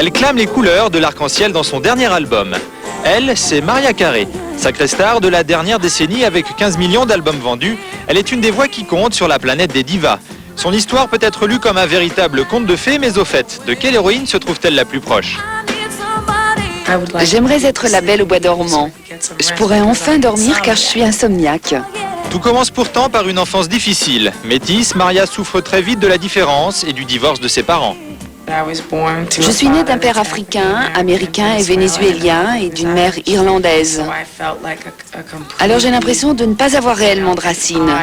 Elle clame les couleurs de l'arc-en-ciel dans son dernier album. Elle, c'est Mariah Carey. Sacrée star de la dernière décennie avec 15 millions d'albums vendus, elle est une des voix qui comptent sur la planète des divas. Son histoire peut être lue comme un véritable conte de fées, mais au fait, de quelle héroïne se trouve-t-elle la plus proche? J'aimerais être la Belle au bois dormant. Je pourrais enfin dormir car je suis insomniaque. Tout commence pourtant par une enfance difficile. Métisse, Maria souffre très vite de la différence et du divorce de ses parents. Je suis née d'un père africain, américain et vénézuélien et d'une mère irlandaise. Alors j'ai l'impression de ne pas avoir réellement de racines.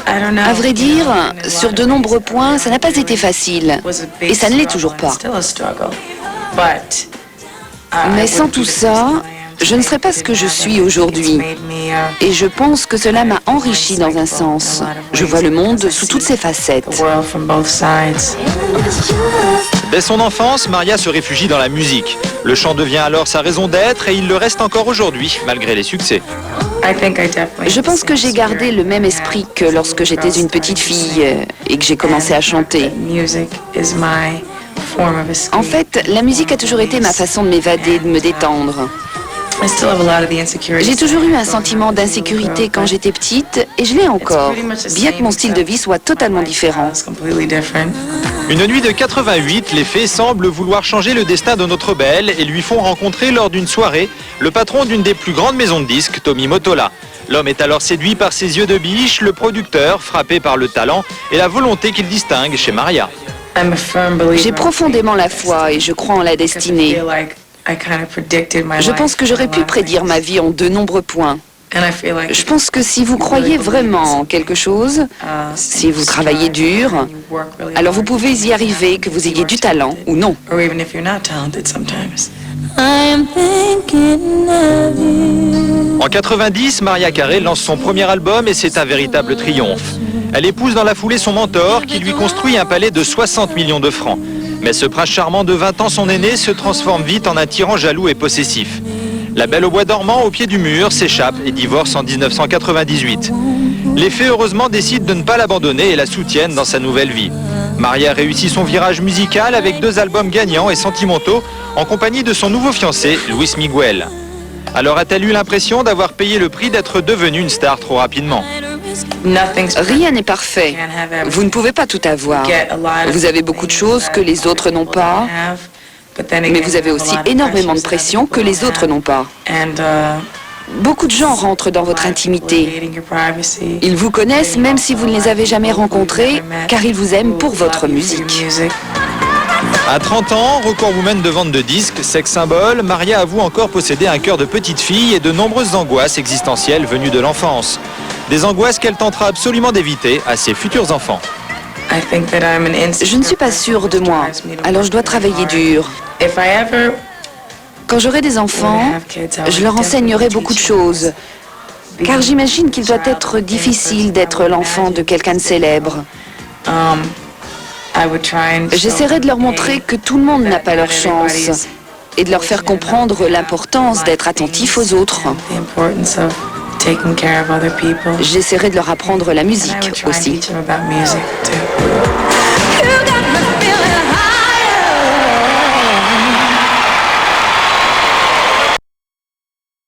À vrai dire, sur de nombreux points, ça n'a pas été facile. Et ça ne l'est toujours pas. Mais sans tout ça, je ne serais pas ce que je suis aujourd'hui. Et je pense que cela m'a enrichi dans un sens. Je vois le monde sous toutes ses facettes. Dès son enfance, Maria se réfugie dans la musique. Le chant devient alors sa raison d'être et il le reste encore aujourd'hui, malgré les succès. Je pense que j'ai gardé le même esprit que lorsque j'étais une petite fille et que j'ai commencé à chanter. En fait, la musique a toujours été ma façon de m'évader, de me détendre. J'ai toujours eu un sentiment d'insécurité quand j'étais petite et je l'ai encore, bien que mon style de vie soit totalement différent. Une nuit de 88, les fées semblent vouloir changer le destin de notre belle et lui font rencontrer lors d'une soirée le patron d'une des plus grandes maisons de disques, Tommy Mottola. L'homme est alors séduit par ses yeux de biche, le producteur frappé par le talent et la volonté qu'il distingue chez Maria. J'ai profondément la foi et je crois en la destinée. Je pense que j'aurais pu prédire ma vie en de nombreux points. Je pense que si vous croyez vraiment en quelque chose, si vous travaillez dur, alors vous pouvez y arriver, que vous ayez du talent ou non. En 90, Mariah Carey lance son premier album et c'est un véritable triomphe. Elle épouse dans la foulée son mentor qui lui construit un palais de 60 millions de francs. Mais ce prince charmant de 20 ans, son aîné, se transforme vite en un tyran jaloux et possessif. La Belle au bois dormant, au pied du mur, s'échappe et divorce en 1998. Les fées, heureusement, décident de ne pas l'abandonner et la soutiennent dans sa nouvelle vie. Maria réussit son virage musical avec 2 albums gagnants et sentimentaux en compagnie de son nouveau fiancé, Luis Miguel. Alors a-t-elle eu l'impression d'avoir payé le prix d'être devenue une star trop rapidement? Rien n'est parfait. Vous ne pouvez pas tout avoir. Vous avez beaucoup de choses que les autres n'ont pas, mais vous avez aussi énormément de pression que les autres n'ont pas. Beaucoup de gens rentrent dans votre intimité. Ils vous connaissent même si vous ne les avez jamais rencontrés, car ils vous aiment pour votre musique. À 30 ans, record woman de vente de disques, sex symbole, Maria avoue encore posséder un cœur de petite fille et de nombreuses angoisses existentielles venues de l'enfance. Des angoisses qu'elle tentera absolument d'éviter à ses futurs enfants. Je ne suis pas sûre de moi, alors je dois travailler dur. Quand j'aurai des enfants, je leur enseignerai beaucoup de choses, car j'imagine qu'il doit être difficile d'être l'enfant de quelqu'un de célèbre. J'essaierai de leur montrer que tout le monde n'a pas leur chance et de leur faire comprendre l'importance d'être attentif aux autres. J'essaierai de leur apprendre la musique aussi.